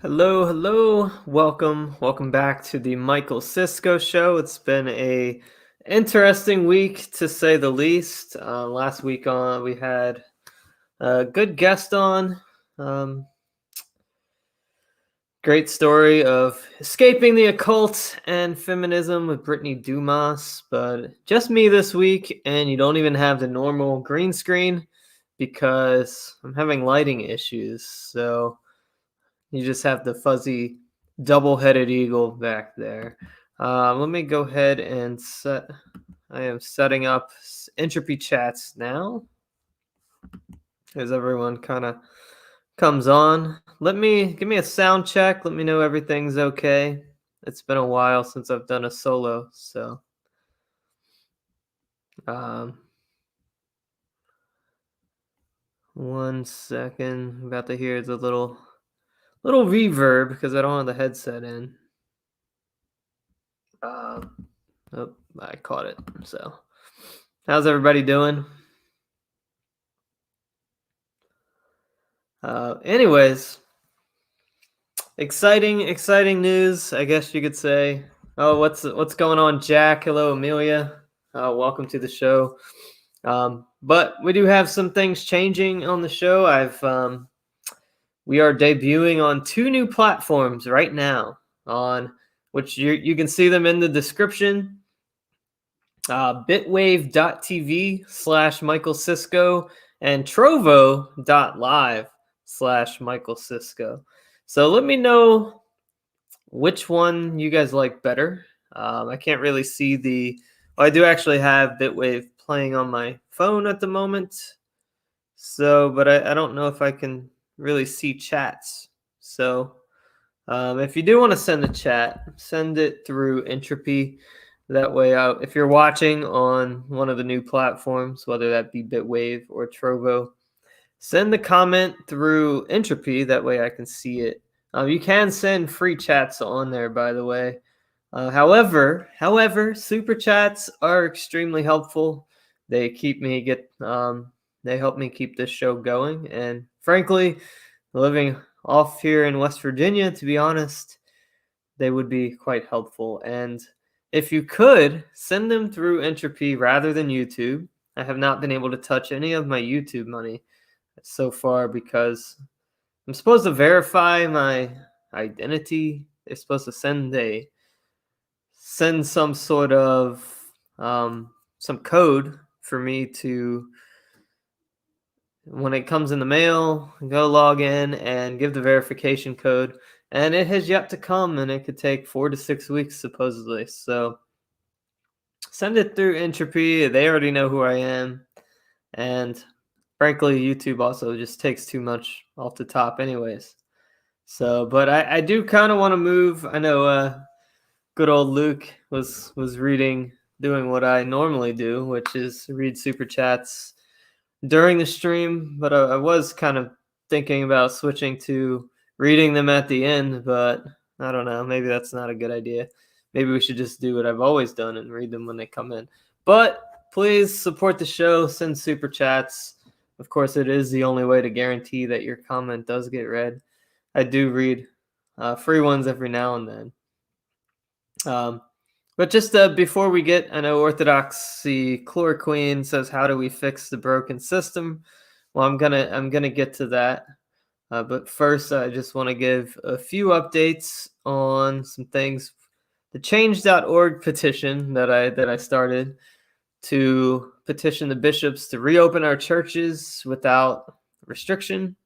Hello, hello. Welcome back to the Michael Sisco show. It's been a interesting week to say the least. Last week we had a good guest on. Um, Great story of escaping the occult and feminism with Brittany Dumas, but just me this week, and you don't even have the normal green screen because I'm having lighting issues. So you just have the fuzzy double-headed eagle back there. Let me go ahead and set. I am setting up entropy chats now as everyone kind of comes on. Give me a sound check. Let me know everything's okay. It's been a while since I've done a solo, so um, 1 second. I'm about to hear the little reverb because I don't have the headset in. Oh, I caught it. So, how's everybody doing? Anyways, exciting news, I guess you could say. Oh, what's going on, Jack? Hello, Amelia. Welcome to the show. But we do have some things changing on the show. We are debuting on 2 new platforms right now, on which you can see them in the description. Bitwave.tv/Michael Sisco and Trovo.live/Michael Sisco. So let me know which one you guys like better. I can't really see well, I do actually have Bitwave playing on my phone at the moment. So, but I don't know if I can really see chats. So, if you do want to send a chat, send it through Entropy. That way, if you're watching on one of the new platforms, whether that be Bitwave or Trovo, send the comment through Entropy. That way I can see it. You can send free chats on there, by the way. However, super chats are extremely helpful. They they help me keep this show going. And frankly, living off here in West Virginia, to be honest, they would be quite helpful. And if you could send them through Entropy rather than YouTube, I have not been able to touch any of my YouTube money so far because I'm supposed to verify my identity. They're supposed to send some sort of some code for me to, when it comes in the mail, go log in and give the verification code. And it has yet to come, and it could take 4 to 6 weeks supposedly. So send it through Entropy. They already know who I am. And frankly, YouTube also just takes too much off the top anyways. So, but I do kind of want to move. I know good old Luke was doing what I normally do, which is read super chats during the stream, but I was kind of thinking about switching to reading them at the end, but I don't know. Maybe that's not a good idea. Maybe we should just do what I've always done and read them when they come in. But please support the show, send super chats. Of course, it is the only way to guarantee that your comment does get read. I do read free ones every now and then. But just before we get, I know Orthodoxy Chloroquine says, "How do we fix the broken system?" Well, I'm gonna get to that. But first, I just want to give a few updates on some things. The Change.org petition that I started to petition the bishops to reopen our churches without restriction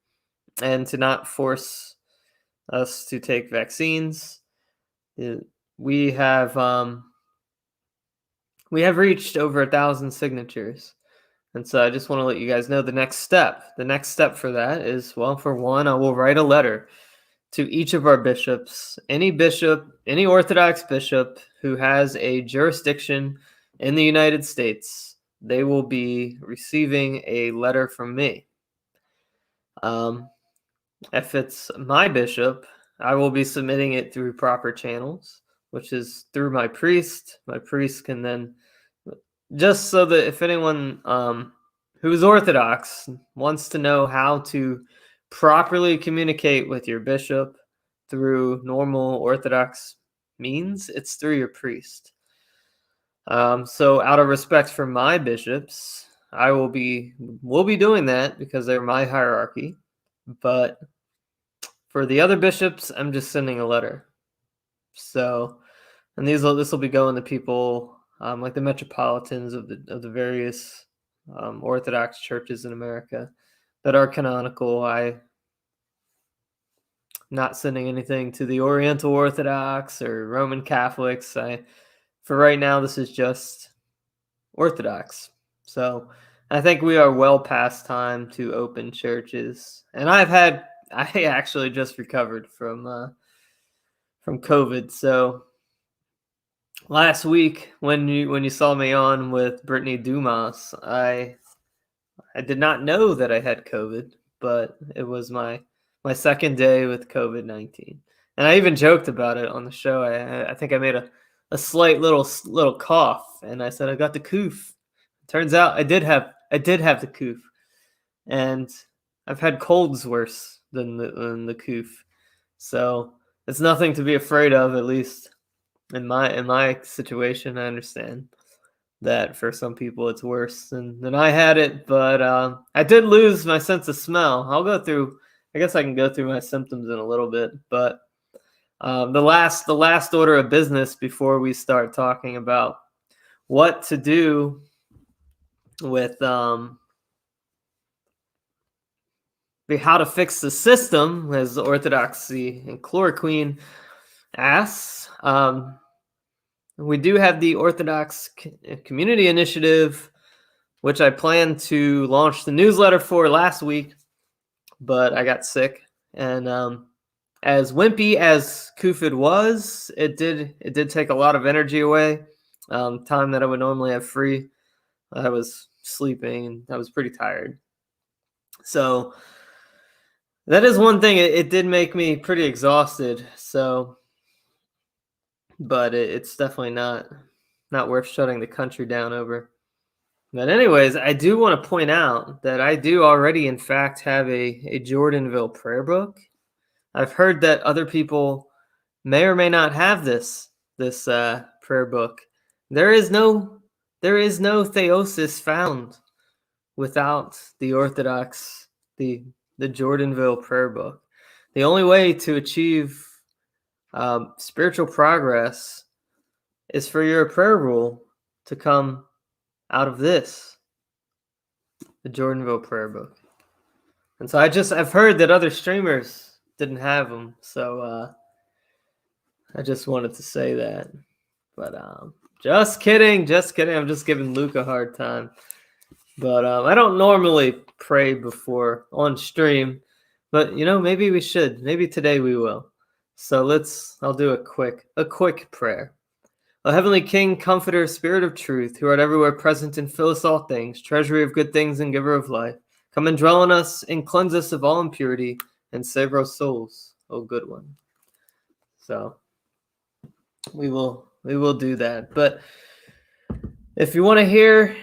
and to not force us to take vaccines. We have reached over 1,000 signatures. And so I just want to let you guys know the next step. The next step for that is, well, for one, I will write a letter to each of our bishops. Any Orthodox bishop who has a jurisdiction in the United States, they will be receiving a letter from me. If it's my bishop, I will be submitting it through proper channels, which is through my priest. My priest can then, just so that if anyone who's Orthodox wants to know how to properly communicate with your bishop through normal Orthodox means. It's through your priest. So out of respect for my bishops, we'll be doing that because they're my hierarchy. But for the other bishops, I'm just sending a letter. So, and this will be going to people like the metropolitans of the various Orthodox churches in America that are canonical. I'm not sending anything to the Oriental Orthodox or Roman Catholics. For right now, this is just Orthodox. So I think we are well past time to open churches. And I actually just recovered from COVID. So last week when you saw me on with Brittany Dumas, I did not know that I had COVID, but it was my second day with COVID-19. And I even joked about it on the show. I think I made a slight little cough, and I said I got the coof. Turns out I did have the coof, and I've had colds worse than the coof. So it's nothing to be afraid of, at least in my situation. I understand that for some people it's worse than I had it, but I did lose my sense of smell. I guess I can go through my symptoms in a little bit, but the last order of business before we start talking about what to do with how to fix the system, as Orthodoxy and Chloroquine asks. We do have the Orthodox Community Initiative, which I planned to launch the newsletter for last week, but I got sick. And as wimpy as COVID was, it did take a lot of energy away. Time that I would normally have free. I was sleeping and I was pretty tired. So that is one thing. It did make me pretty exhausted. So, but it's definitely not worth shutting the country down over. But anyways, I do want to point out that I do already, in fact, have a Jordanville prayer book. I've heard that other people may or may not have this prayer book. There is no theosis found without the Orthodox, the Jordanville prayer book. The only way to achieve spiritual progress is for your prayer rule to come out of this, the Jordanville prayer book. And so I've heard that other streamers didn't have them, so I just wanted to say that. But just kidding. I'm just giving Luke a hard time. But I don't normally pray before on stream, but maybe we should. Maybe today we will. So I'll do a quick prayer. O Heavenly King, Comforter, Spirit of Truth, who art everywhere present and fill us all things, treasury of good things and giver of life, come and dwell in us and cleanse us of all impurity and save our souls, O good one. So we will do that. But if you want to hear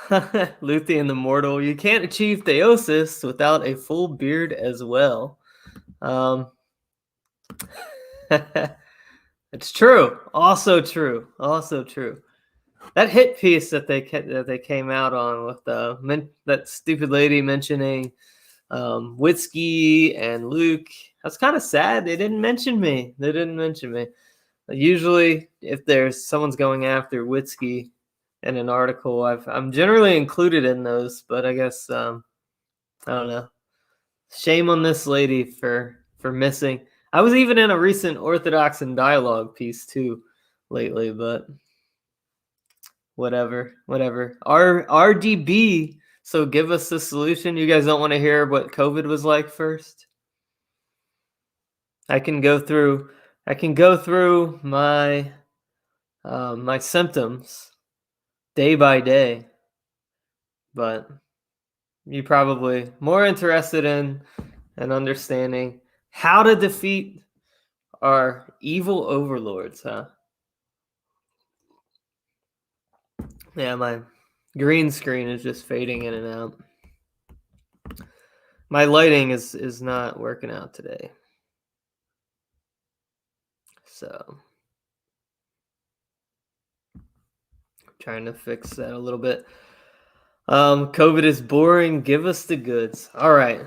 Luthien the Immortal, you can't achieve theosis without a full beard as well. It's true. Also true. That hit piece that they came out on with that stupid lady mentioning Witsky and Luke. That's kind of sad. They didn't mention me. Usually, if someone's going after Witsky in an article, I'm generally included in those. But I guess I don't know. Shame on this lady for missing. I was even in a recent Orthodox and Dialogue piece too lately, but whatever. RDB. So give us the solution. You guys don't want to hear what COVID was like first? I can go through my my symptoms day by day, but you probably more interested in and understanding how to defeat our evil overlords, huh? Yeah, my green screen is just fading in and out. My lighting is not working out today. So trying to fix that a little bit. COVID is boring. Give us the goods. All right.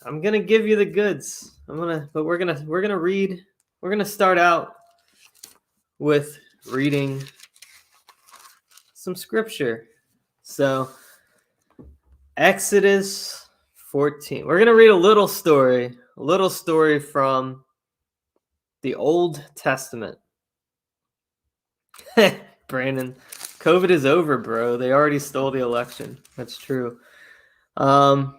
I'm gonna give you the goods. But we're gonna read. We're gonna start out with reading some scripture. So Exodus 14. We're gonna read a little story from the Old Testament. Brandon, COVID is over, bro. They already stole the election. That's true. The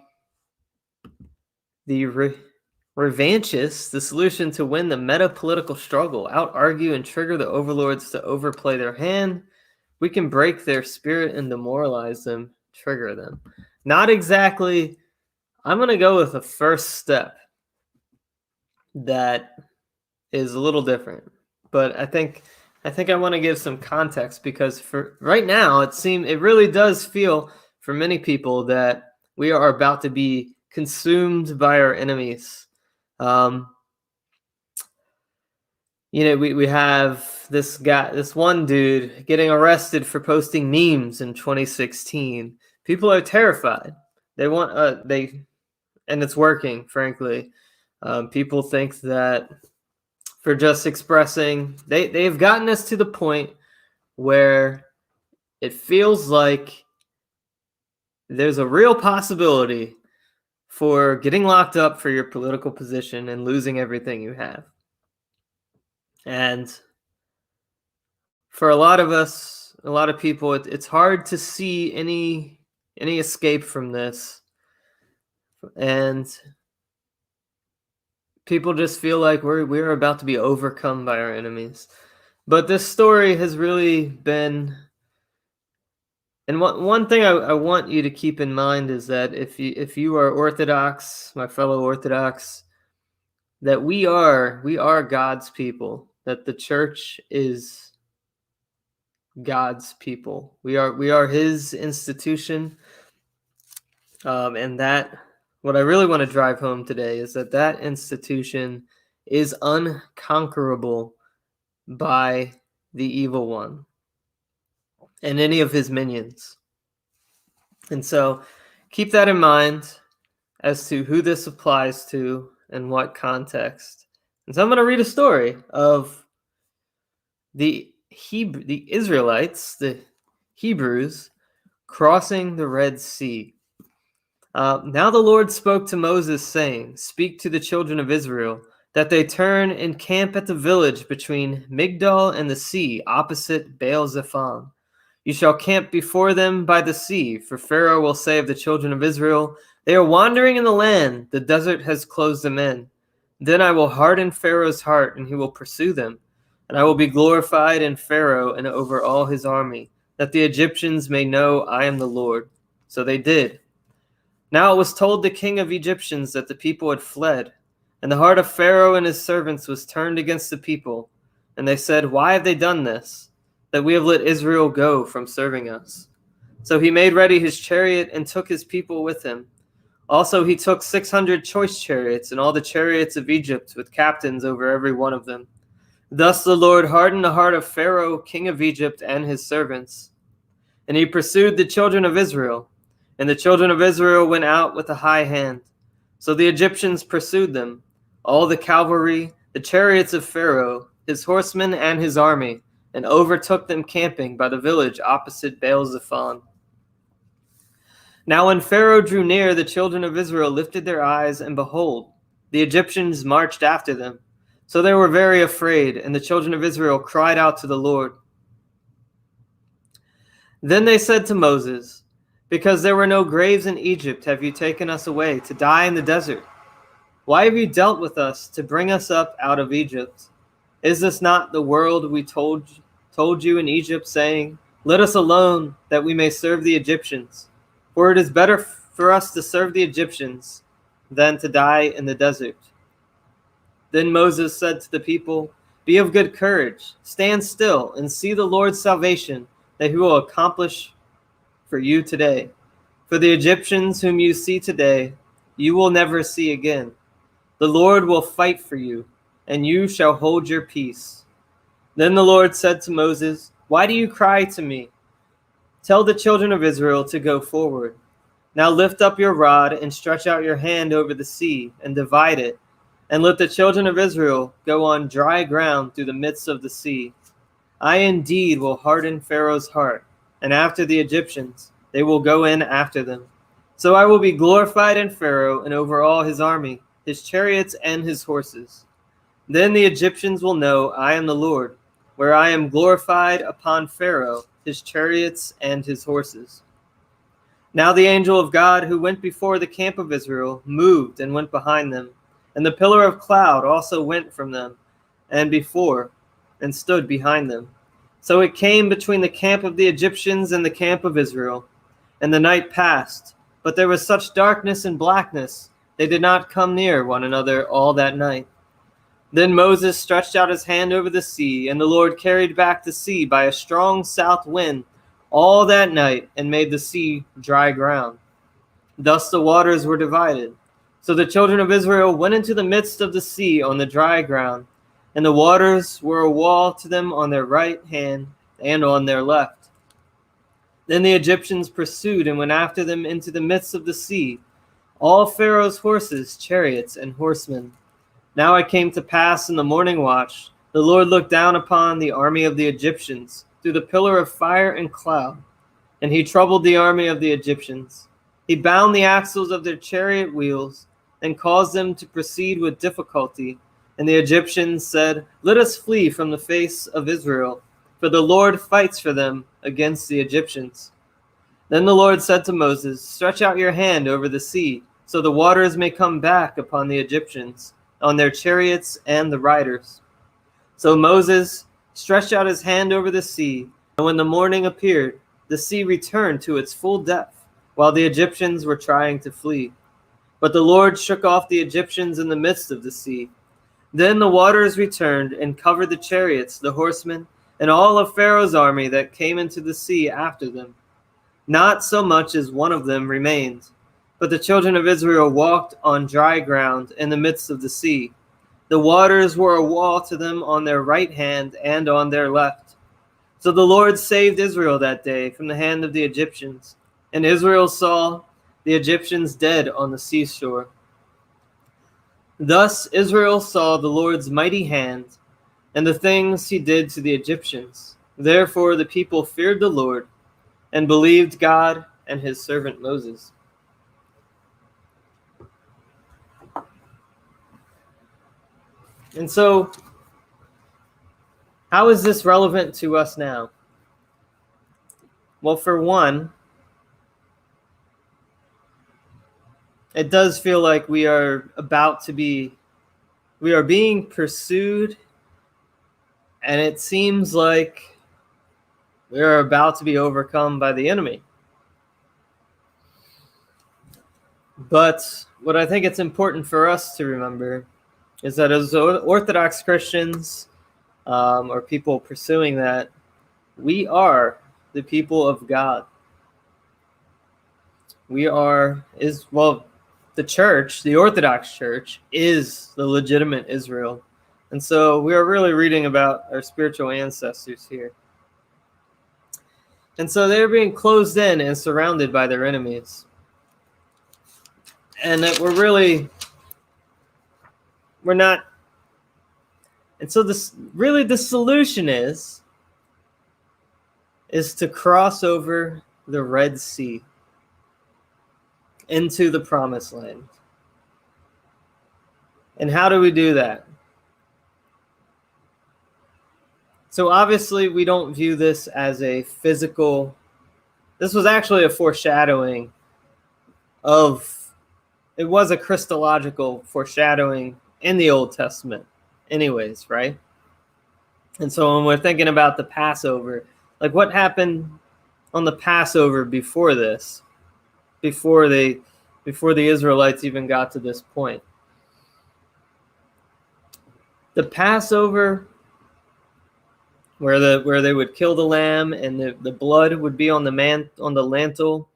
revanchists, the solution to win the meta-political struggle, out-argue and trigger the overlords to overplay their hand. We can break their spirit and demoralize them, trigger them. Not exactly. I'm going to go with the first step that is a little different. But I think I want to give some context, because for right now it really does feel for many people that we are about to be consumed by our enemies. We have this one dude getting arrested for posting memes in 2016. People are terrified. And it's working, frankly. People think that for just expressing, they've gotten us to the point where it feels like there's a real possibility for getting locked up for your political position and losing everything you have. And for a lot of us, a lot of people, it's hard to see any escape from this. And people just feel like we're about to be overcome by our enemies. But this story has really been... And one thing I want you to keep in mind is that if you are Orthodox, my fellow Orthodox, that we are God's people, that the church is God's people. We are His institution, and that what I really want to drive home today is that institution is unconquerable by the evil one and any of his minions. And so keep that in mind as to who this applies to and what context. And so I'm going to read a story of the Israelites, the Hebrews, crossing the Red Sea. Now the Lord spoke to Moses, saying, "Speak to the children of Israel, that they turn and camp at the village between Migdol and the sea, opposite Baal-zephon. You shall camp before them by the sea, for Pharaoh will say of the children of Israel, they are wandering in the land, the desert has closed them in. Then I will harden Pharaoh's heart, and he will pursue them. And I will be glorified in Pharaoh and over all his army, that the Egyptians may know I am the Lord." So they did. Now it was told the king of Egyptians that the people had fled, and the heart of Pharaoh and his servants was turned against the people. And they said, "Why have they done this, that we have let Israel go from serving us?" So he made ready his chariot and took his people with him. Also he took 600 choice chariots and all the chariots of Egypt with captains over every one of them. Thus the Lord hardened the heart of Pharaoh, king of Egypt, and his servants. And he pursued the children of Israel. And the children of Israel went out with a high hand. So the Egyptians pursued them, all the cavalry, the chariots of Pharaoh, his horsemen, and his army, and overtook them camping by the village opposite Baal-zephon. Now when Pharaoh drew near, the children of Israel lifted their eyes, and behold, the Egyptians marched after them. So they were very afraid, and the children of Israel cried out to the Lord. Then they said to Moses, "Because there were no graves in Egypt, have you taken us away to die in the desert? Why have you dealt with us to bring us up out of Egypt? Is this not the word we told you in Egypt, saying, 'Let us alone, that we may serve the Egyptians'? For it is better for us to serve the Egyptians than to die in the desert." Then Moses said to the people, "Be of good courage, stand still, and see the Lord's salvation that he will accomplish for you today. For the Egyptians whom you see today, you will never see again. The Lord will fight for you, and you shall hold your peace." Then the Lord said to Moses, "Why do you cry to me? Tell the children of Israel to go forward. Now lift up your rod and stretch out your hand over the sea and divide it, and let the children of Israel go on dry ground through the midst of the sea. I indeed will harden Pharaoh's heart, and after the Egyptians, they will go in after them. So I will be glorified in Pharaoh and over all his army, his chariots and his horses. Then the Egyptians will know I am the Lord, where I am glorified upon Pharaoh, his chariots and his horses." Now the angel of God who went before the camp of Israel moved and went behind them, and the pillar of cloud also went from them and before and stood behind them. So it came between the camp of the Egyptians and the camp of Israel, and the night passed, but there was such darkness and blackness, they did not come near one another all that night. Then Moses stretched out his hand over the sea, and the Lord carried back the sea by a strong south wind all that night and made the sea dry ground. Thus the waters were divided. So the children of Israel went into the midst of the sea on the dry ground, and the waters were a wall to them on their right hand and on their left. Then the Egyptians pursued and went after them into the midst of the sea, all Pharaoh's horses, chariots, and horsemen. Now it came to pass in the morning watch, the Lord looked down upon the army of the Egyptians through the pillar of fire and cloud, and he troubled the army of the Egyptians. He bound the axles of their chariot wheels and caused them to proceed with difficulty. And the Egyptians said, "Let us flee from the face of Israel, for the Lord fights for them against the Egyptians." Then the Lord said to Moses, "Stretch out your hand over the sea, so the waters may come back upon the Egyptians, on their chariots and the riders." So Moses stretched out his hand over the sea, and when the morning appeared, the sea returned to its full depth, while the Egyptians were trying to flee. But the Lord shook off the Egyptians in the midst of the sea. Then the waters returned and covered the chariots, the horsemen, and all of Pharaoh's army that came into the sea after them. Not so much as one of them remained. But the children of Israel walked on dry ground in the midst of the sea. The waters were a wall to them on their right hand and on their left. So the Lord saved Israel that day from the hand of the Egyptians, and Israel saw the Egyptians dead on the seashore. Thus Israel saw the Lord's mighty hand and the things he did to the Egyptians. Therefore the people feared the Lord and believed God and his servant Moses. And so, how is this relevant to us now? Well, for one, it does feel like we are being pursued, and it seems like we are about to be overcome by the enemy. But what I think it's important for us to remember is that as Orthodox Christians, or people pursuing that, we are the people of God. The church, the Orthodox Church, is the legitimate Israel. And so we are really reading about our spiritual ancestors here. And so they're being closed in and surrounded by their enemies. And that we're not. And so the solution is to cross over the Red Sea into the Promised Land. And how do we do that? So obviously we don't view this as a physical. This was actually a foreshadowing it was a Christological foreshadowing in the Old Testament anyways, right? And so when we're thinking about the Passover, like what happened on the Passover before this, before the Israelites even got to this point? The Passover, where they would kill the lamb and the blood would be on the lintel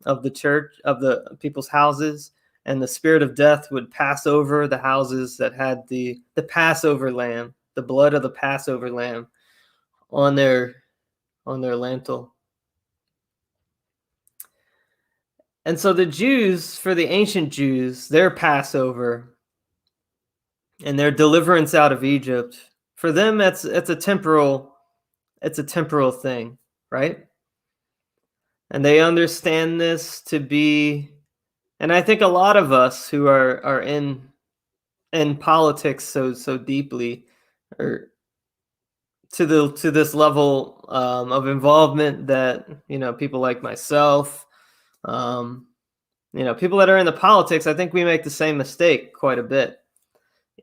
of the church, of the people's houses, and the spirit of death would pass over the houses that had the Passover lamb, the blood of the Passover lamb on their lintel. And so the Jews, for the ancient Jews, their Passover and their deliverance out of Egypt, for them it's a temporal thing, right? And they understand this to be, and I think a lot of us who are in politics so deeply, or to this level of involvement, that people like myself, people that are in the politics, I think we make the same mistake quite a bit.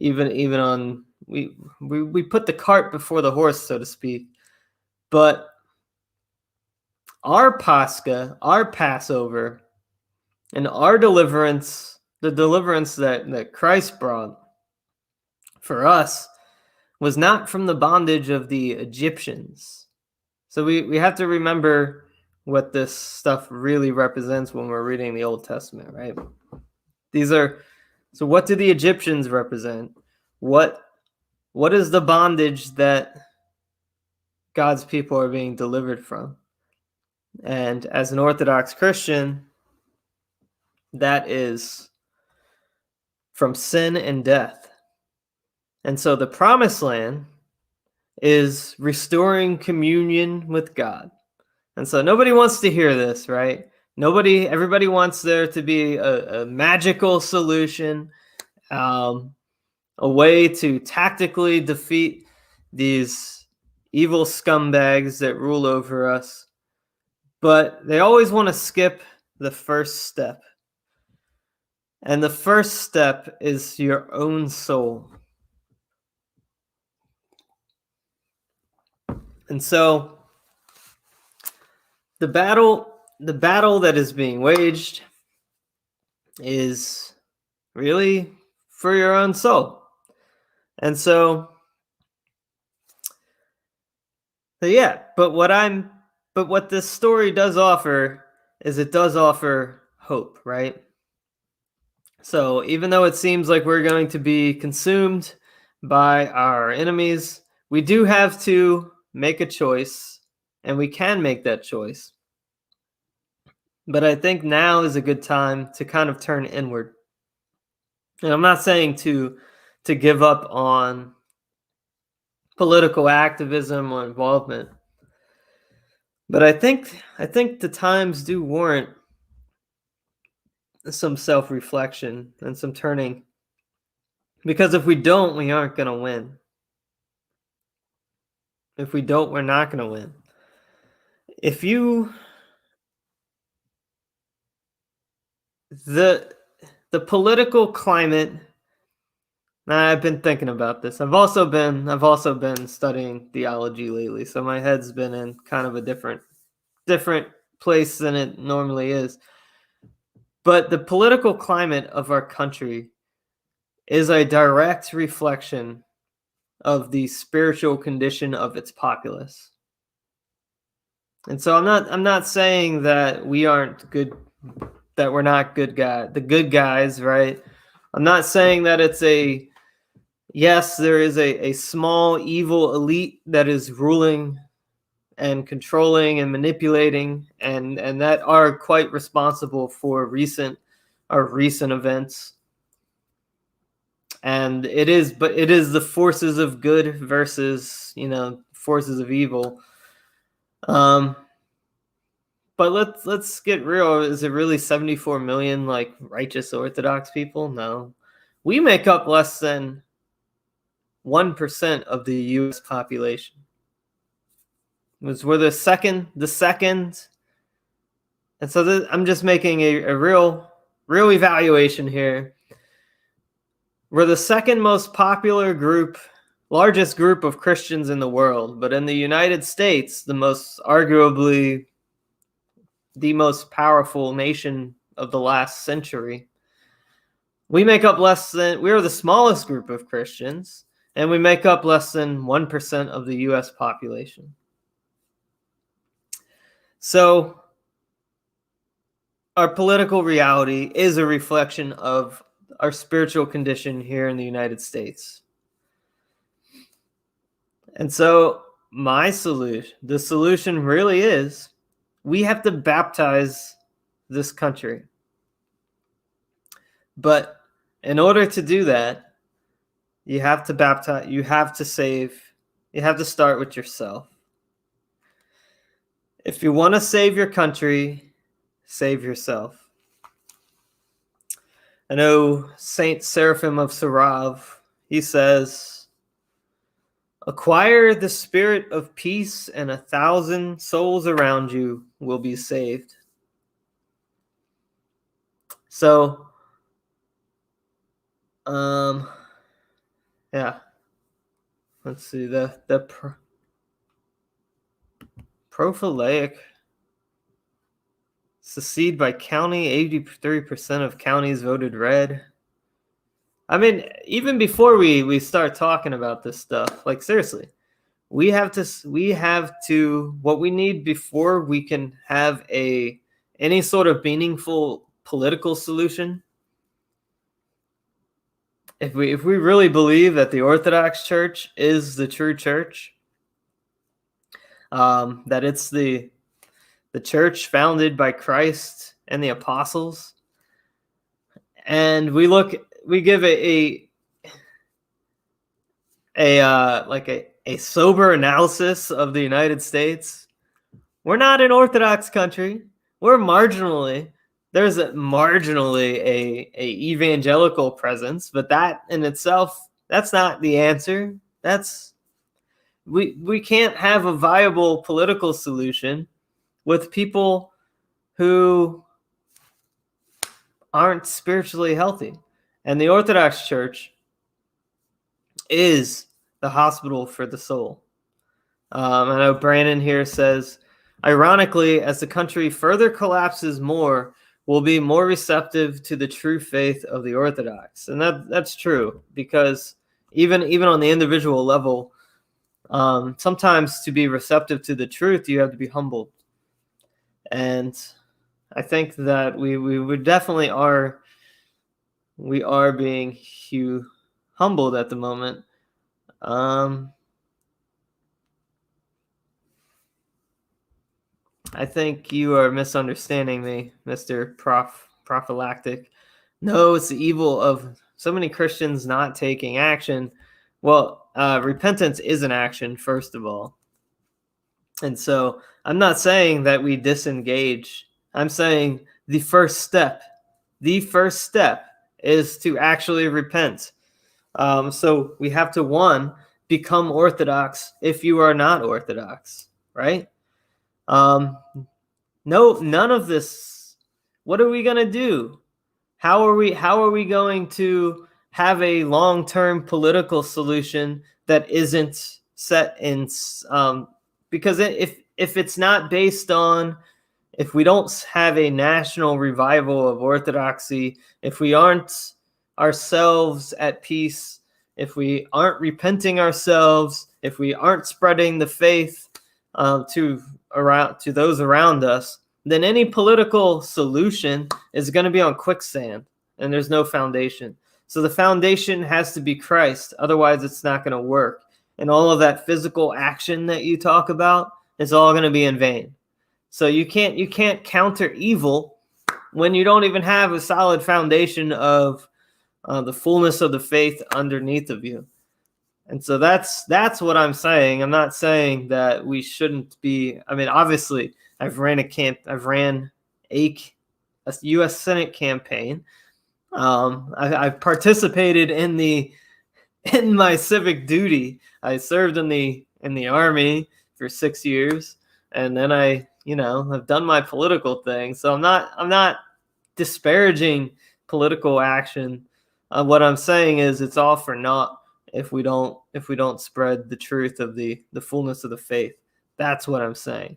Even on we put the cart before the horse, so to speak. But our Pascha, our Passover, and our deliverance, the deliverance that Christ brought for us, was not from the bondage of the Egyptians. So we have to remember what this stuff really represents when we're reading the Old Testament, right? So what do the Egyptians represent? What is the bondage that God's people are being delivered from? And as an Orthodox Christian, that is from sin and death. And so the promised land is restoring communion with God. And so nobody wants to hear this, right? Everybody wants there to be a magical solution, a way to tactically defeat these evil scumbags that rule over us. But they always want to skip the first step. And the first step is your own soul. And so the battle that is being waged is really for your own soul. And so yeah, but what this story does offer is it does offer hope, right? So even though it seems like we're going to be consumed by our enemies, we do have to make a choice, and we can make that choice. But I think now is a good time to kind of turn inward. And I'm not saying to give up on political activism or involvement, but I think the times do warrant some self-reflection and some turning, because if we don't, we aren't going to win. If we don't, we're not going to win. The political climate, I've been thinking about this. I've also been studying theology lately, so my head's been in kind of a different place than it normally is. But the political climate of our country is a direct reflection of the spiritual condition of its populace. And so I'm not saying that we aren't good, that we're not the good guys, right? I'm not saying that it's yes, there is a small evil elite that is ruling and controlling and manipulating, and that are quite responsible for recent events. And it is the forces of good versus forces of evil. But let's get real. Is it really 74 million righteous Orthodox people? No, we make up less than 1% of the U.S. population. We're the second, and so I'm just making a real evaluation here. We're the second most popular group, largest group of Christians in the world, but in the United States, arguably the most powerful nation of the last century, we are the smallest group of Christians, and we make up less than 1% of the U.S. population. So our political reality is a reflection of our spiritual condition here in the United States. And so the solution really is we have to baptize this country. But in order to do that, you have to baptize, you have to start with yourself. If you want to save your country, save yourself. I know Saint Seraphim of Sarov, he says, acquire the spirit of peace and 1,000 souls around you will be saved. So, yeah. Let's see, the prophylaic secede by county, 83% of counties voted red. I mean, even before we start talking about this stuff, like seriously, we have to what we need before we can have any sort of meaningful political solution. If we really believe that the Orthodox Church is the true church, that it's the church founded by Christ and the apostles, and we give a sober analysis of the United States, we're not an Orthodox country. We're there's marginally a evangelical presence, but that in itself, that's not the answer. We can't have a viable political solution with people who aren't spiritually healthy. And the Orthodox Church is the hospital for the soul. I know Brandon here says, ironically, as the country further collapses more, we'll be more receptive to the true faith of the Orthodox. And that's true, because even on the individual level, sometimes to be receptive to the truth, you have to be humbled. And I think that we definitely are being humbled at the moment. I think you are misunderstanding me, Mr. Prophylactic. No, it's the evil of so many Christians not taking action. Well, repentance is an action, first of all. And so I'm not saying that we disengage. I'm saying the first step is to actually repent. So we have to, one, become Orthodox if you are not Orthodox, right? No, none of this. What are we going to do? How are we going to have a long-term political solution that isn't set in, because if it's not based on, if we don't have a national revival of Orthodoxy, if we aren't ourselves at peace, if we aren't repenting ourselves, if we aren't spreading the faith to those around us, then any political solution is going to be on quicksand, and there's no foundation. So the foundation has to be Christ, otherwise it's not going to work. And all of that physical action that you talk about is all going to be in vain. So you can't counter evil when you don't even have a solid foundation of the fullness of the faith underneath of you. And so that's what I'm saying. I'm not saying that we shouldn't be. I mean, obviously, I've ran a U.S. Senate campaign. I've participated in my civic duty. I served in the Army for 6 years, and then I've done my political thing. So I'm not disparaging political action. What I'm saying is it's all for naught if we don't spread the truth of the fullness of the faith. That's what I'm saying.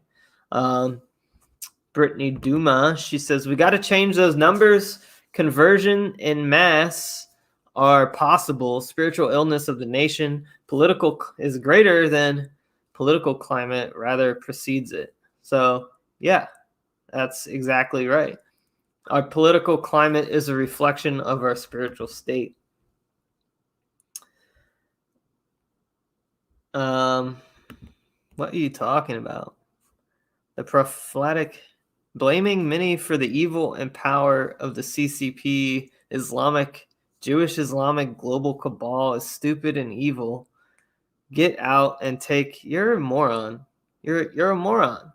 Brittany Duma, she says, we got to change those numbers. Conversion in mass are possible. Spiritual illness of the nation, political is greater than political climate, rather precedes it. So yeah, that's exactly right. Our political climate is a reflection of our spiritual state. What are you talking about? The prophetic blaming many for the evil and power of the CCP, Jewish Islamic global cabal is stupid and evil. Get out and take. You're a moron. You're a moron.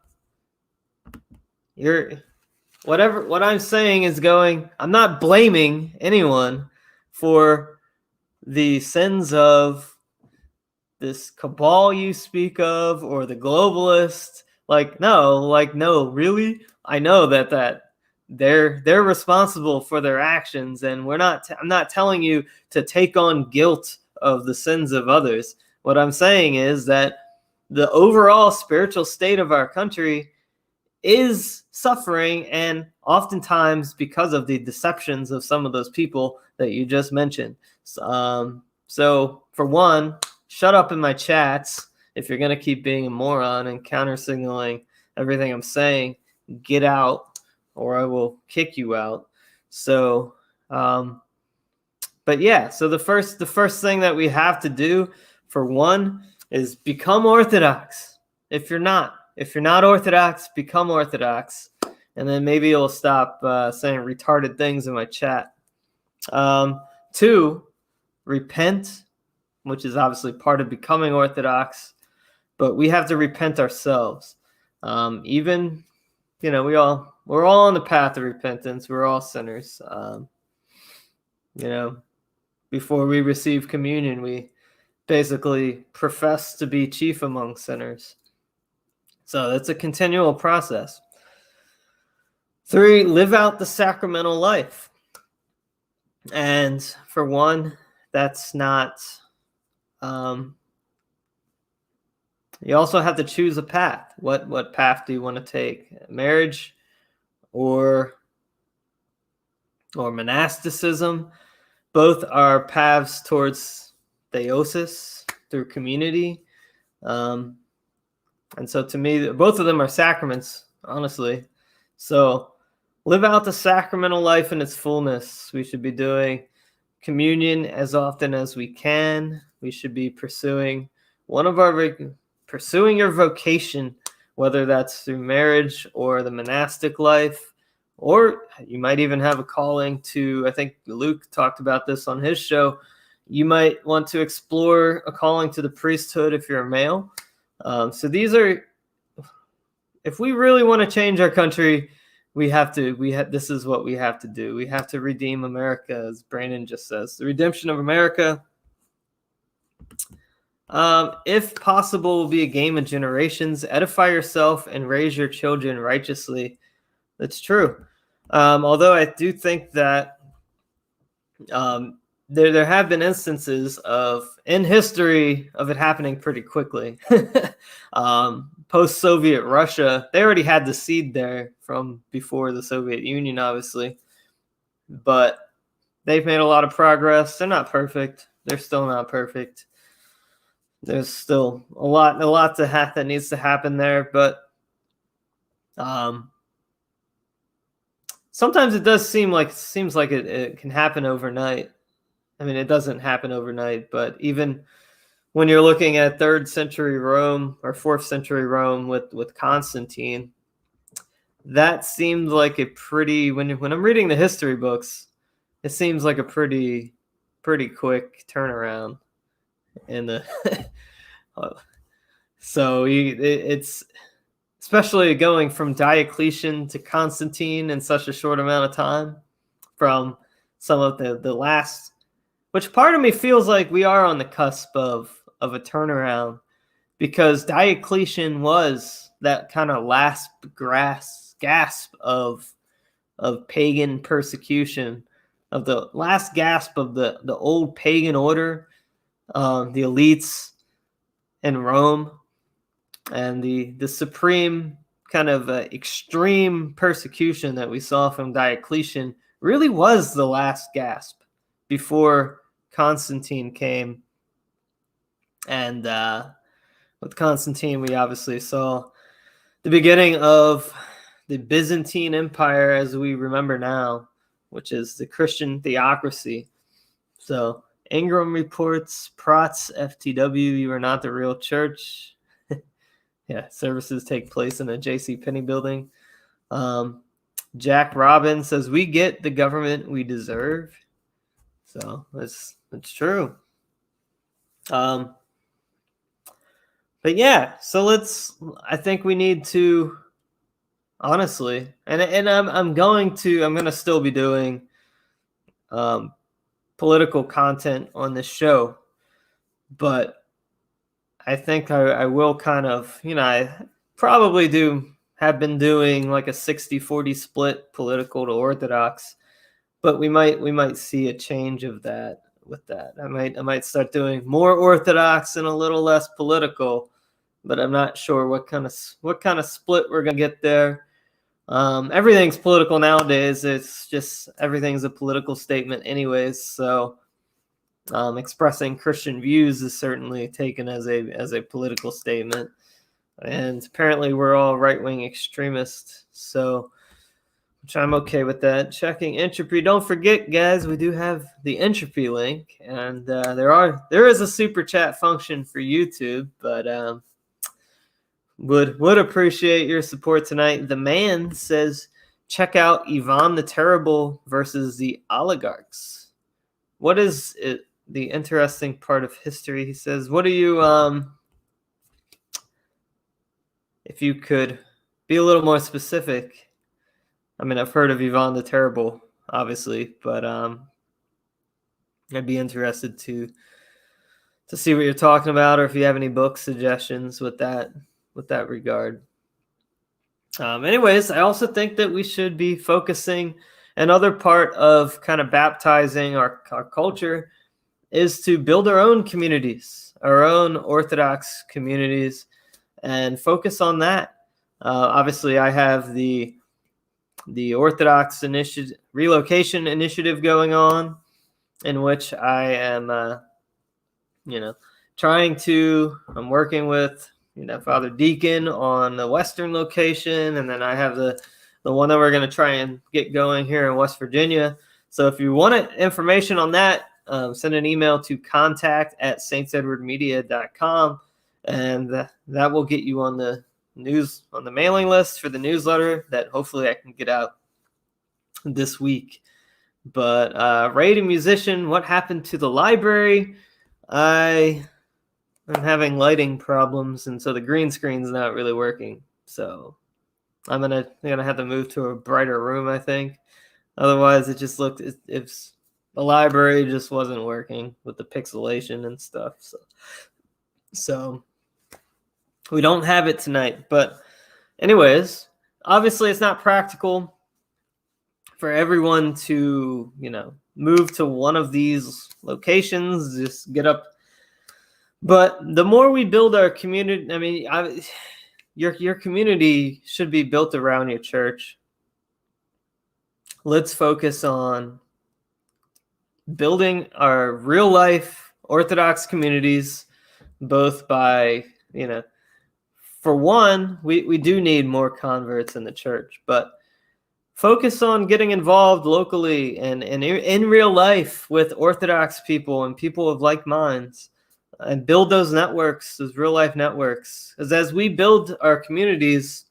What I'm saying is I'm not blaming anyone for the sins of this cabal you speak of or the globalists. No, really? I know that they're responsible for their actions, and I'm not telling you to take on guilt of the sins of others. What I'm saying is that the overall spiritual state of our country is suffering, and oftentimes because of the deceptions of some of those people that you just mentioned. So for one, shut up in my chats. If you're going to keep being a moron and counter signaling everything I'm saying, get out or I will kick you out. So, but yeah, so the first thing that we have to do, for one, is become Orthodox. If you're not Orthodox, become Orthodox. And then maybe you'll stop saying retarded things in my chat. 2, repent, which is obviously part of becoming Orthodox. But we have to repent ourselves. We're all on the path of repentance. We're all sinners. Before we receive communion, we basically profess to be chief among sinners. So that's a continual process. 3, live out the sacramental life. And for one, that's not... you also have to choose a path. What path do you want to take? Marriage or monasticism? Both are paths towards theosis through community. And so to me, both of them are sacraments, honestly. So live out the sacramental life in its fullness. We should be doing communion as often as we can. We should be pursuing your vocation, whether that's through marriage or the monastic life, or you might even have a calling to, I think Luke talked about this on his show, you might want to explore a calling to the priesthood if you're a male. So if we really want to change our country, this is what we have to do. We have to redeem America, as Brandon just says. The redemption of America, if possible, will be a game of generations. Edify yourself and raise your children righteously. That's true. Although I do think that there have been instances in history of it happening pretty quickly. Post-Soviet Russia, they already had the seed there from before the Soviet Union, obviously. But they've made a lot of progress. They're not perfect. They're still not perfect. There's still a lot that needs to happen there. But sometimes it seems like it can happen overnight. I mean, it doesn't happen overnight, but even when you're looking at 3rd century Rome or 4th century Rome with Constantine, that seemed like a pretty, when I'm reading the history books, it seems like a pretty quick turnaround in the so it's especially going from Diocletian to Constantine in such a short amount of time, from some of the last, which part of me feels like we are on the cusp of a turnaround, because Diocletian was that kind of last gasp of pagan persecution, of the last gasp of the old pagan order, the elites in Rome, and the supreme kind of extreme persecution that we saw from Diocletian really was the last gasp before Constantine came. And with Constantine, we obviously saw the beginning of the Byzantine Empire as we remember now, which is the Christian theocracy. So Ingram reports, Protz, FTW, you are not the real church. Yeah, services take place in a JCPenney building. Jack Robbins says, we get the government we deserve. So that's true. But yeah, so I think we need to, honestly, and I'm going to still be doing political content on this show, but I think I will kind of, I probably have been doing like a 60-40 split political to Orthodox, but we might see a change of that with that. I might start doing more Orthodox and a little less political, but I'm not sure what kind of split we're gonna get there. Everything's political nowadays. It's just everything's a political statement anyways. So expressing Christian views is certainly taken as a political statement. And apparently we're all right-wing extremists. So which I'm okay with that. Checking entropy. Don't forget, guys, we do have the entropy link. And there is a super chat function for YouTube, but would appreciate your support tonight. The man says, check out Yvonnie the Terrible versus the Oligarchs. What is it? The interesting part of history, he says. What do you, if you could be a little more specific? I mean, I've heard of Yvonnie the Terrible, obviously, but I'd be interested to see what you're talking about, or if you have any book suggestions with that regard. Anyways, I also think that we should be focusing. Another part of kind of baptizing our culture is to build our own communities, our own Orthodox communities, and focus on that. Obviously, I have the Orthodox relocation initiative going on, in which I am, I'm working with, Father Deacon on the Western location, and then I have the one that we're going to try and get going here in West Virginia. So if you want information on that, send an email to contact@saintsedwardmedia.com, and that will get you on the mailing list for the newsletter that hopefully I can get out this week. But raid musician, what happened to the library? I'm having lighting problems, and so the green screen's not really working. So I'm gonna have to move to a brighter room, I think. Otherwise, it just looked if the library just wasn't working with the pixelation and stuff. So we don't have it tonight. But anyways, obviously it's not practical for everyone to, move to one of these locations, just get up. But the more we build our community, I mean, your community should be built around your church. Let's focus on building our real life Orthodox communities, both by, for one, we do need more converts in the church, but focus on getting involved locally and in real life with Orthodox people and people of like minds, and build those networks, those real life networks. Because as we build our communities,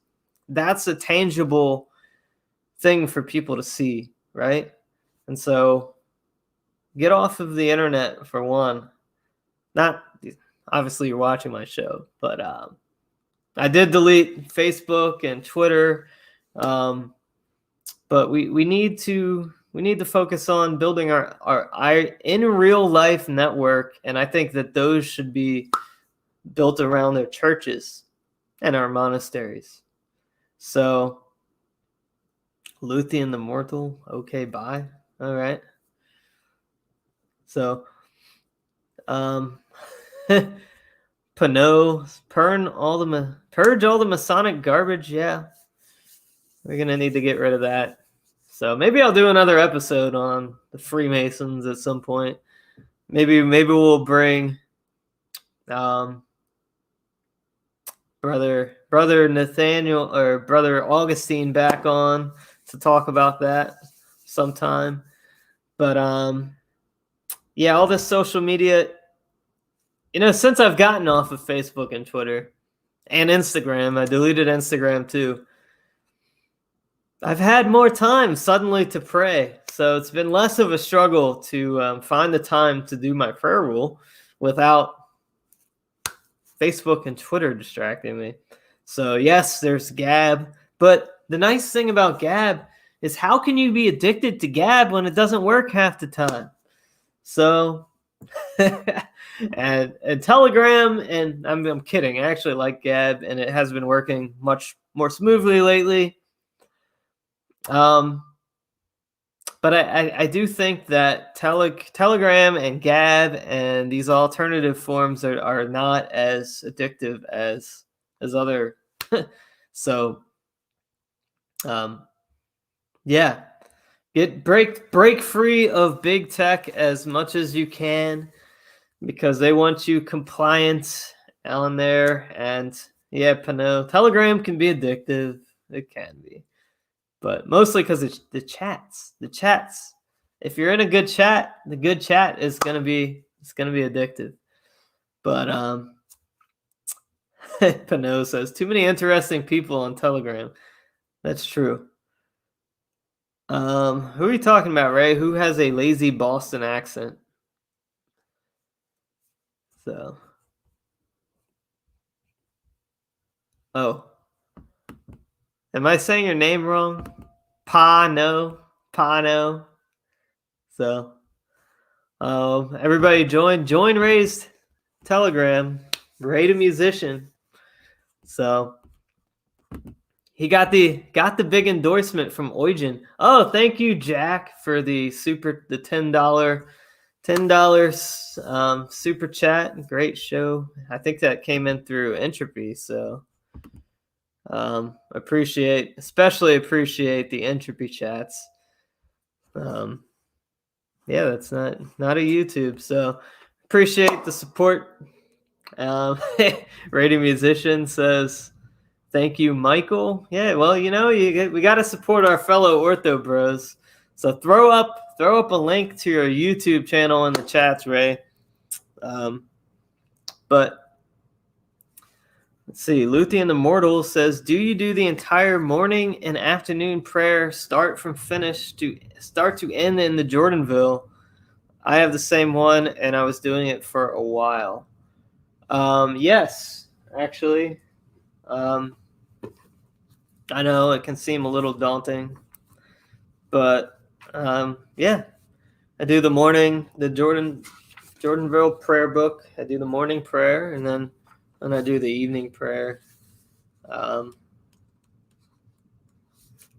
that's a tangible thing for people to see, right? And so get off of the internet, for one. Not obviously you're watching my show, but I did delete Facebook and Twitter, but we need to focus on building our in real life network, and I think that those should be built around their churches and our monasteries. So Luthien the Immortal, okay, bye. All right. So Pinot, purge all the Masonic garbage. Yeah, we're gonna need to get rid of that. So maybe I'll do another episode on the Freemasons at some point. Maybe we'll bring brother Nathaniel or brother Augustine back on to talk about that sometime. But yeah, all this social media, since I've gotten off of Facebook and Twitter and Instagram, I deleted Instagram too. I've had more time suddenly to pray. So it's been less of a struggle to find the time to do my prayer rule without Facebook and Twitter distracting me. So yes, there's Gab. But the nice thing about Gab is how can you be addicted to Gab when it doesn't work half the time? So, and Telegram, and I'm kidding. I actually like Gab, and it has been working much more smoothly lately. But I do think that Telegram and Gab and these alternative forms are not as addictive as other. So, yeah, break free of big tech as much as you can because they want you compliant on there. And yeah, Pinot, Telegram can be addictive. It can be. But mostly because it's the chats. If you're in a good chat, the good chat is gonna be addictive. But Pinot says too many interesting people on Telegram. That's true. Who are you talking about, Ray? Who has a lazy Boston accent? So, oh, am I saying your name wrong? Pano. So, everybody join Ray's Telegram. Ray the musician. So he got the big endorsement from Eugen. Oh, thank you, Jack, for the $10 super chat. Great show. I think that came in through Entropy. So especially appreciate the Entropy chats. Yeah, that's not a YouTube. So appreciate the support. Radio Musician says, thank you, Michael. Yeah, well, we got to support our fellow ortho bros. So throw up a link to your YouTube channel in the chats, Ray. But let's see. Luthien Immortal says, do you do the entire morning and afternoon prayer start from finish to end in the Jordanville? I have the same one, and I was doing it for a while. Yes, actually. I know it can seem a little daunting, but yeah, I do the morning, the Jordanville prayer book. I do the morning prayer, and then I do the evening prayer. And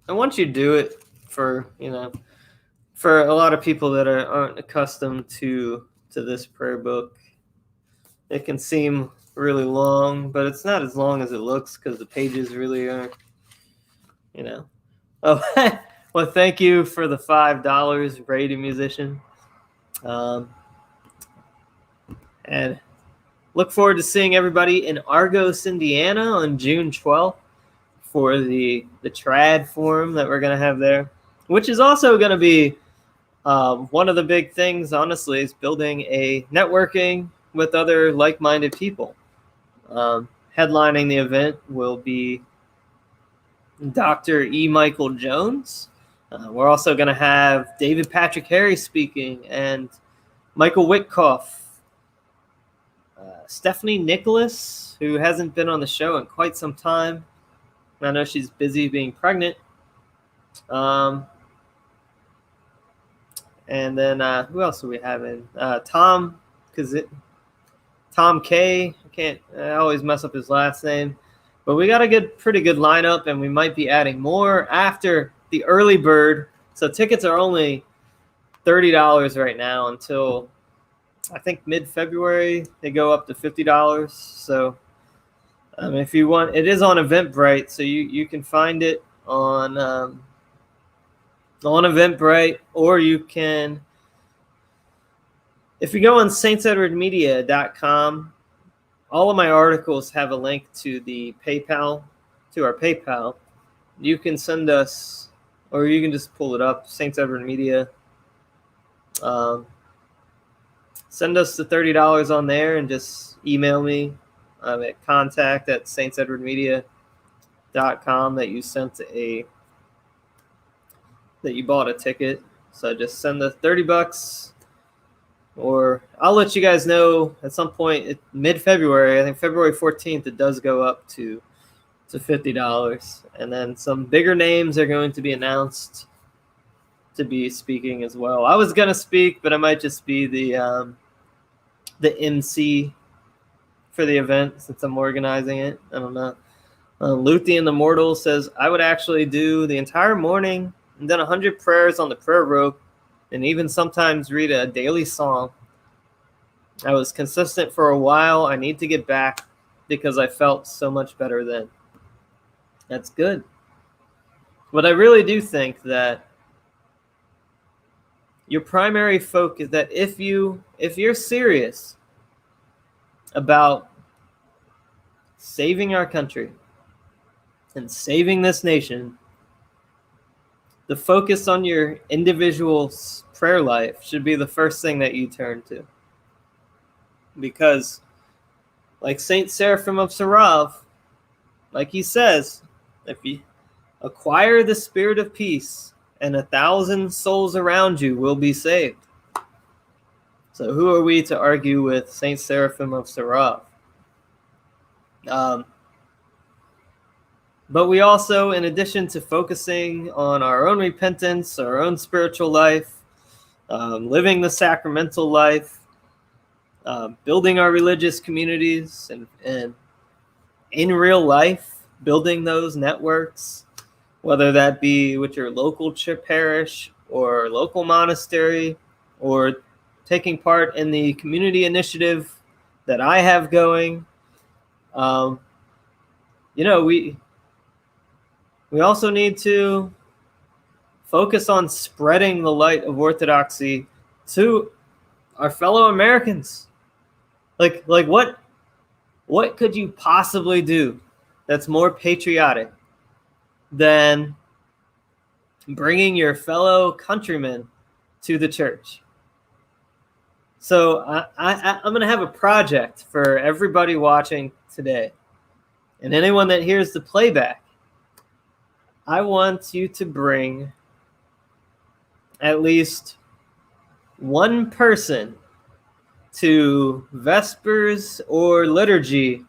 once you do it for a lot of people that aren't accustomed to this prayer book, it can seem really long, but it's not as long as it looks because the pages really aren't, Oh, well, thank you for the $5, Radio Musician. And look forward to seeing everybody in Argos, Indiana on June 12th for the Triad Forum that we're going to have there, which is also going to be one of the big things, honestly, is building a networking with other like-minded people. Headlining the event will be Dr. E. Michael Jones. We're also going to have David Patrick Harry speaking and Michael Witkoff. Stephanie Nicholas, who hasn't been on the show in quite some time. I know she's busy being pregnant. And then who else do we have in? Tom K. I always mess up his last name. But we got a pretty good lineup, and we might be adding more after the early bird. So tickets are only $30 right now until I think mid-February. They go up to $50. So if you want, it is on Eventbrite, so you can find it on Eventbrite, or you can, if you go on saintsedwardmedia.com, all of my articles have a link to the PayPal, to our PayPal. You can send us, or you can just pull it up, Saints Edward Media. Send us the $30 on there and just email me at contact@saintsedwardmedia.com that you bought a ticket. So just send the $30, or I'll let you guys know at some point mid-February. I think February 14th it does go up to $50, and then some bigger names are going to be announced to be speaking as well. I was gonna speak, but I might just be the MC for the event since I'm organizing it. I don't know. Luthien the Immortal says, I would actually do the entire morning and then 100 prayers on the prayer rope and even sometimes read a daily song. I was consistent for a while. I need to get back because I felt so much better then. That's good. But I really do think that your primary focus, that if you're serious about saving our country and saving this nation, the focus on your individual prayer life should be the first thing that you turn to. Because like Saint Seraphim of Sarov, like he says, if you acquire the spirit of peace, and 1,000 souls around you will be saved. So who are we to argue with Saint Seraphim of Sarov? But we also, in addition to focusing on our own repentance, our own spiritual life, living the sacramental life, building our religious communities, and in real life, building those networks, whether that be with your local parish or local monastery, or taking part in the community initiative that I have going. We also need to focus on spreading the light of Orthodoxy to our fellow Americans. Like what could you possibly do that's more patriotic than bringing your fellow countrymen to the church? So I'm going to have a project for everybody watching today, and anyone that hears the playback. I want you to bring at least one person to Vespers or liturgy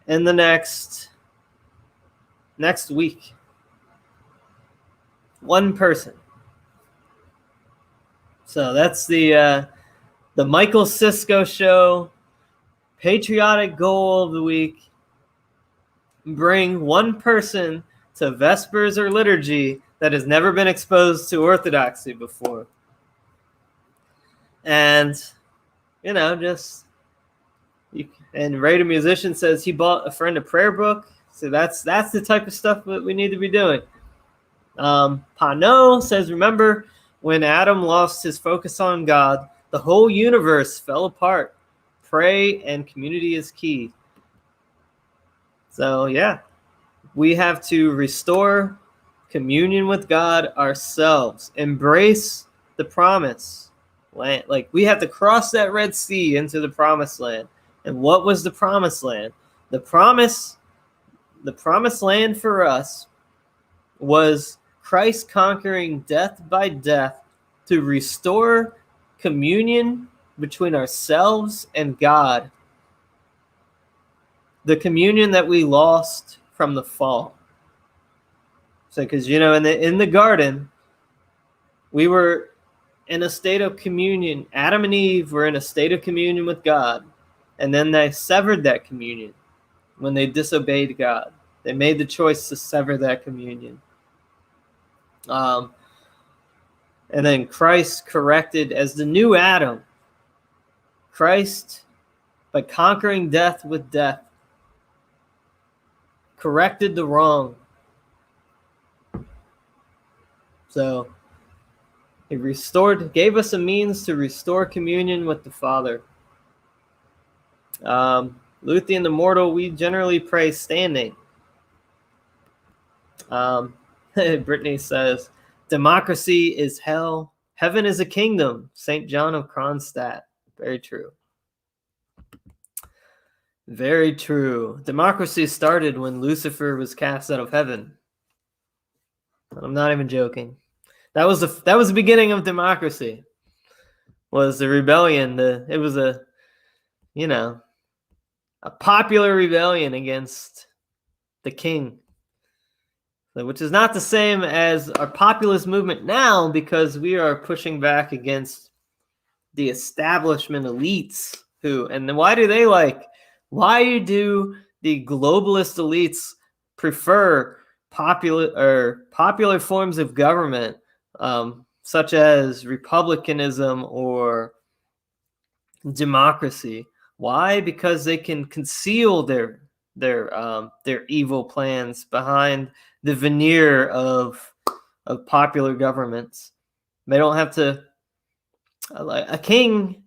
in the next week. One person. So that's the Michael Sisco show. Patriotic goal of the week. Bring one person to Vespers or liturgy that has never been exposed to Orthodoxy before. And, and Ray the Musician says he bought a friend a prayer book. So that's the type of stuff that we need to be doing. Pano says, remember when Adam lost his focus on God, the whole universe fell apart. Pray and community is key. So yeah, we have to restore communion with God ourselves. Embrace the promise land. Like, we have to cross that Red Sea into the promised land. And what was the promised land? The promised land for us was Christ conquering death by death to restore communion between ourselves and God. The communion that we lost from the fall. So, because, in the garden, we were in a state of communion. Adam and Eve were in a state of communion with God. And then they severed that communion when they disobeyed God. They made the choice to sever that communion. And then Christ corrected as the new Adam. Christ, by conquering death with death, corrected the wrong. So he gave us a means to restore communion with the Father. Luthien the Mortal, we generally pray standing. Brittany says, democracy is hell. Heaven is a kingdom. St. John of Kronstadt. Very true. Very true. Democracy started when Lucifer was cast out of heaven. I'm not even joking. That was the beginning of democracy. Was the rebellion. It was a popular rebellion against the king, which is not the same as our populist movement now, because we are pushing back against the establishment elites why do the globalist elites prefer popular forms of government, such as republicanism or democracy? Why? Because they can conceal their evil plans behind the veneer of popular governments. They don't have to. A king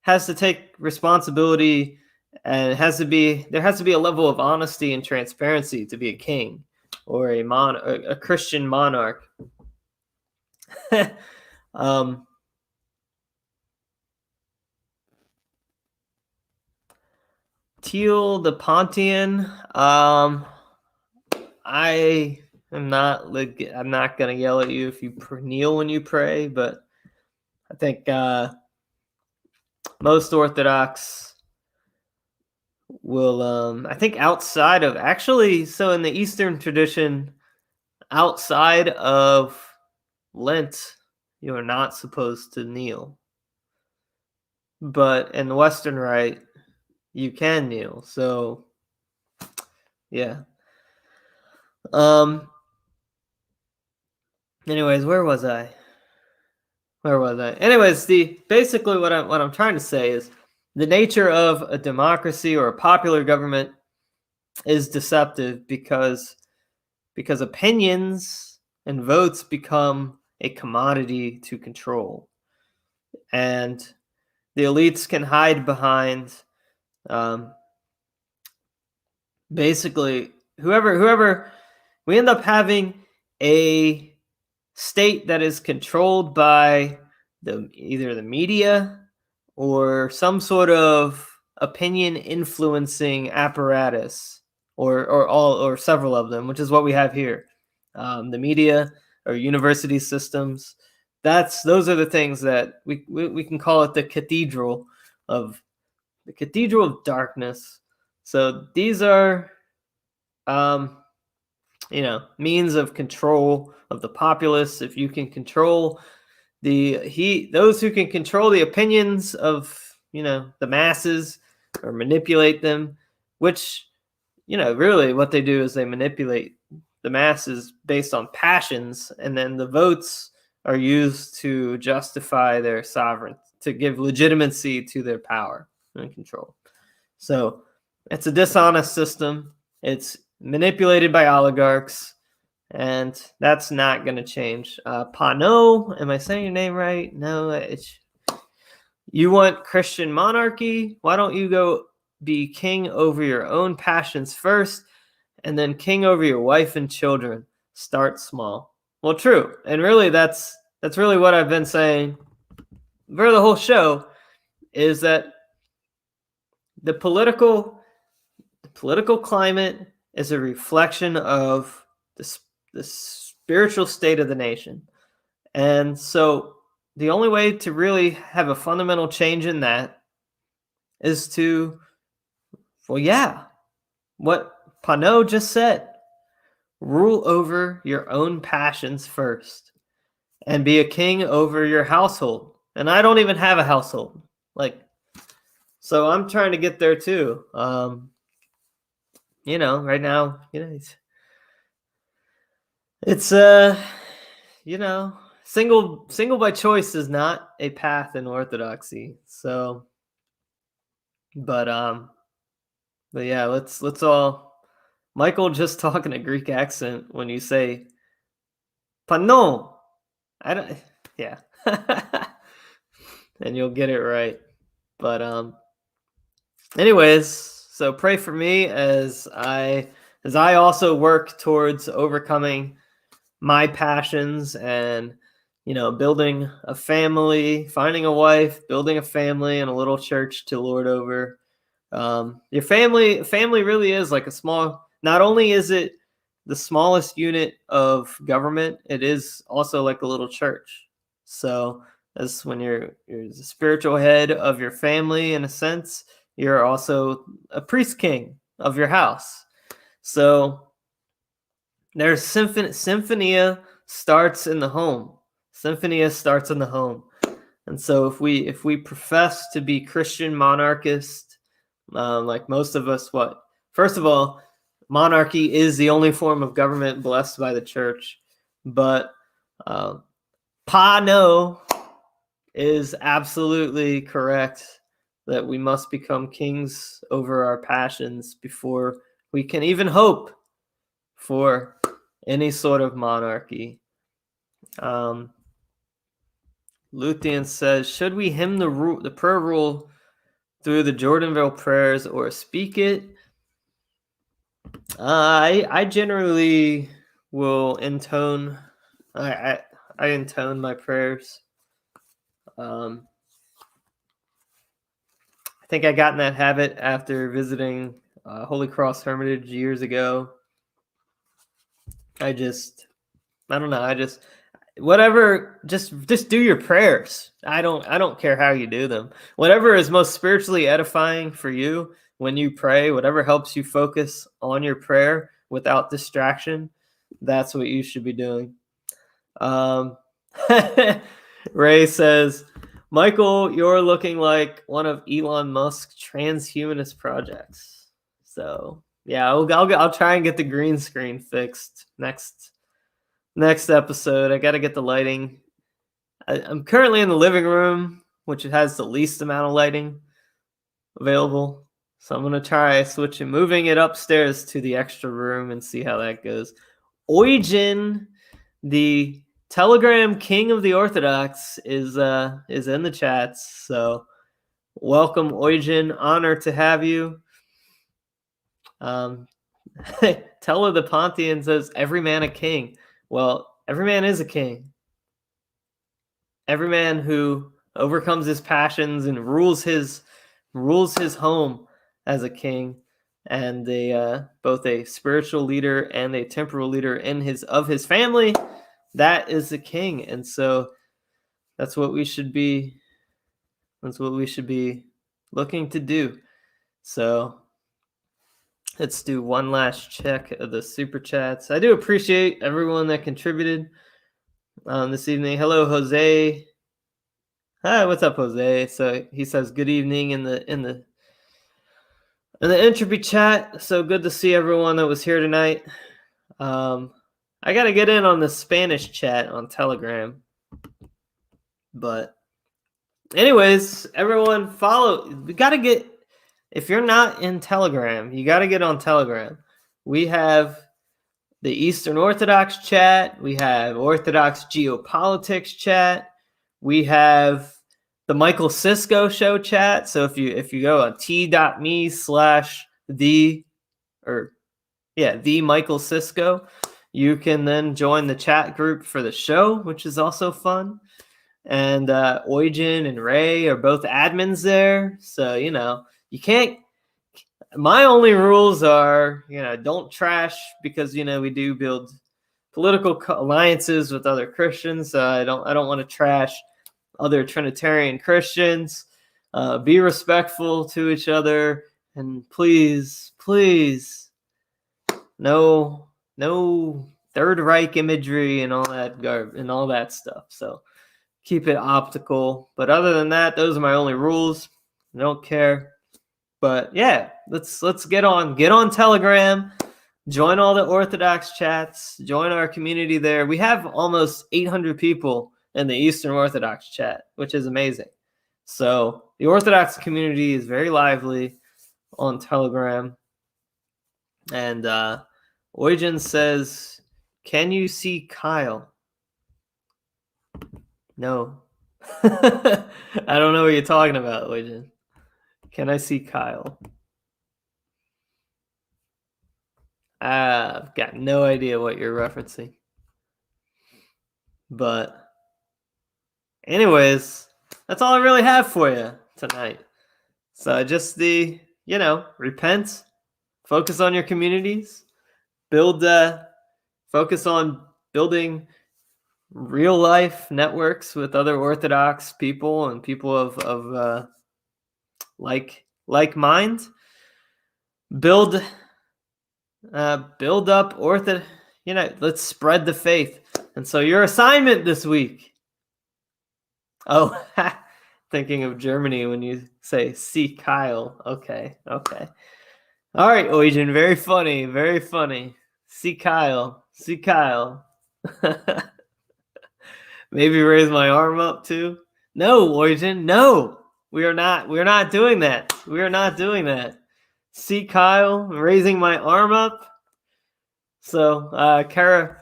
has to take responsibility, and there has to be a level of honesty and transparency to be a king or a Christian monarch. Teal the Pontian. I'm not gonna yell at you if you kneel when you pray, but I think most Orthodox will. I think outside of so in the Eastern tradition, outside of Lent, you are not supposed to kneel, but in the Western Rite, you can kneel. So, yeah. Anyways, where was I? Anyways, basically what I'm trying to say is the nature of a democracy or a popular government is deceptive because opinions and votes become a commodity to control, and the elites can hide behind basically whoever. We end up having a state that is controlled by either the media or some sort of opinion influencing apparatus, or several of them, which is what we have here. The media or university systems. Those are the things that we can call it the Cathedral of Darkness. So these are means of control of the populace. If you can control those who can control the opinions of the masses or manipulate them, which really what they do is they manipulate the masses based on passions, and then the votes are used to justify their sovereignty, to give legitimacy to their power and control. So it's a dishonest system. It's manipulated by oligarchs, and that's not going to change. Pano, am I saying your name right? No, you want Christian monarchy? Why don't you go be king over your own passions first, and then king over your wife and children? Start small. Well, true, and really, that's really what I've been saying for the whole show, is that the political climate is a reflection of the spiritual state of the nation. And so the only way to really have a fundamental change in that is to, what Pano just said, rule over your own passions first and be a king over your household. And I don't even have a household. So I'm trying to get there too. Right now, it's single by choice is not a path in Orthodoxy. So, but yeah, let's all. Michael just talking a Greek accent when you say "pano." I don't. Yeah, and you'll get it right. But anyways, So pray for me as I also work towards overcoming my passions and, building a family, finding a wife, building a family and a little church to lord over. Your family really is like a small, not only is it the smallest unit of government, it is also like a little church. So that's when you're the spiritual head of your family, in a sense, you're also a priest king of your house. So there's Symphonia starts in the home. Symphonia starts in the home. And so if we profess to be Christian monarchist, like most of us, first of all, monarchy is the only form of government blessed by the church. But no is absolutely correct that we must become kings over our passions before we can even hope for any sort of monarchy. Luthien says, should we hymn the prayer rule through the Jordanville prayers or speak it? I generally will intone. I intone my prayers. I think I got in that habit after visiting Holy Cross Hermitage years ago. I don't know. Whatever, just do your prayers. I don't care how you do them. Whatever is most spiritually edifying for you when you pray, whatever helps you focus on your prayer without distraction, that's what you should be doing. Ray says, Michael, you're looking like one of Elon Musk's transhumanist projects. So yeah, I'll try and get the green screen fixed next episode. I got to get the lighting. I'm currently in the living room, which has the least amount of lighting available. So I'm going to try moving it upstairs to the extra room and see how that goes. Eugen, the Telegram King of the Orthodox, is in the chats. So welcome, Eugen. Honor to have you. Teller the Pontian says, every man a king. Well, every man is a king. Every man who overcomes his passions and rules his home as a king, and both a spiritual leader and a temporal leader of his family, that is the king. And so that's what we should be looking to do. So let's do one last check of the super chats. I do appreciate everyone that contributed this evening. Hello, Jose. Hi, what's up, Jose? So he says good evening in the entropy chat. So good to see everyone that was here tonight. I got to get in on the Spanish chat on Telegram. But anyways, everyone we got to get, if you're not in Telegram, you got to get on Telegram. We have the Eastern Orthodox chat. We have Orthodox geopolitics chat. We have the Michael Sisco show chat. So if you go on t.me/the Michael Sisco, you can then join the chat group for the show, which is also fun. And Eugen and Ray are both admins there. So, you can't. My only rules are, don't trash, because, we do build political alliances with other Christians. So I don't want to trash other Trinitarian Christians. Be respectful to each other, and please, no Third Reich imagery and all that stuff. So keep it optical. But other than that, those are my only rules. I don't care. But yeah, let's get on Telegram. Join all the Orthodox chats. Join our community there. We have almost 800 people in the Eastern Orthodox chat, which is amazing. So the Orthodox community is very lively on Telegram. And Eugen says, can you see Kyle? No. I don't know what you're talking about, Eugen. Can I see Kyle? I've got no idea what you're referencing. But anyways, that's all I really have for you tonight. So just repent, focus on your communities, focus on building real life networks with other Orthodox people and people of like mind. Build up let's spread the faith. And so your assignment this week. Oh, thinking of Germany when you say see Kyle. Okay. All right, Eugen, very funny, very funny. See Kyle. Maybe raise my arm up too. No, Eugen, no. We are not doing that. See Kyle, raising my arm up. So, Kara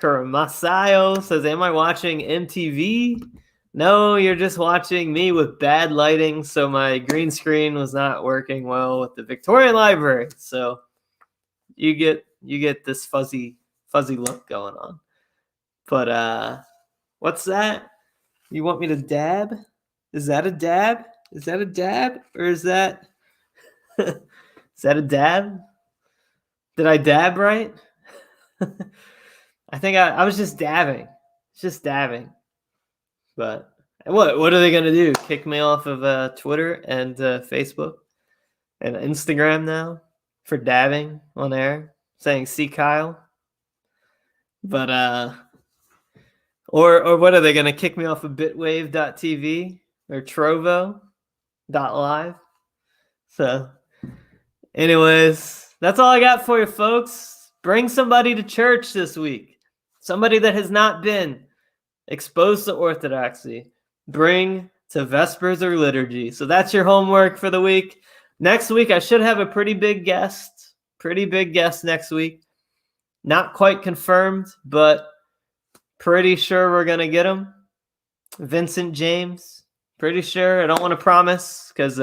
Masayo says, am I watching MTV? No, you're just watching me with bad lighting, so my green screen was not working well with the Victorian Library. So you get this fuzzy look going on. But what's that? You want me to dab? Is that a dab? Or is that is that a dab? Did I dab right? I think I was just dabbing. But what are they gonna do? Kick me off of Twitter and Facebook and Instagram now for dabbing on air, saying "See Kyle"? But or what are they gonna kick me off of Bitwave.tv or Trovo.live? So, anyways, that's all I got for you, folks. Bring somebody to church this week. Somebody that has not been exposed to Orthodoxy. Bring to Vespers or liturgy. So that's your homework for the week. Next week, I should have a pretty big guest next week. Not quite confirmed, but pretty sure we're going to get him. Vincent James. Pretty sure. I don't want to promise because,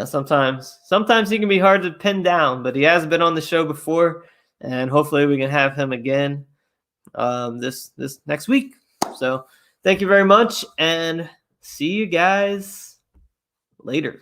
sometimes he can be hard to pin down, but he has been on the show before, and hopefully we can have him again this next week. So thank you very much, and see you guys later.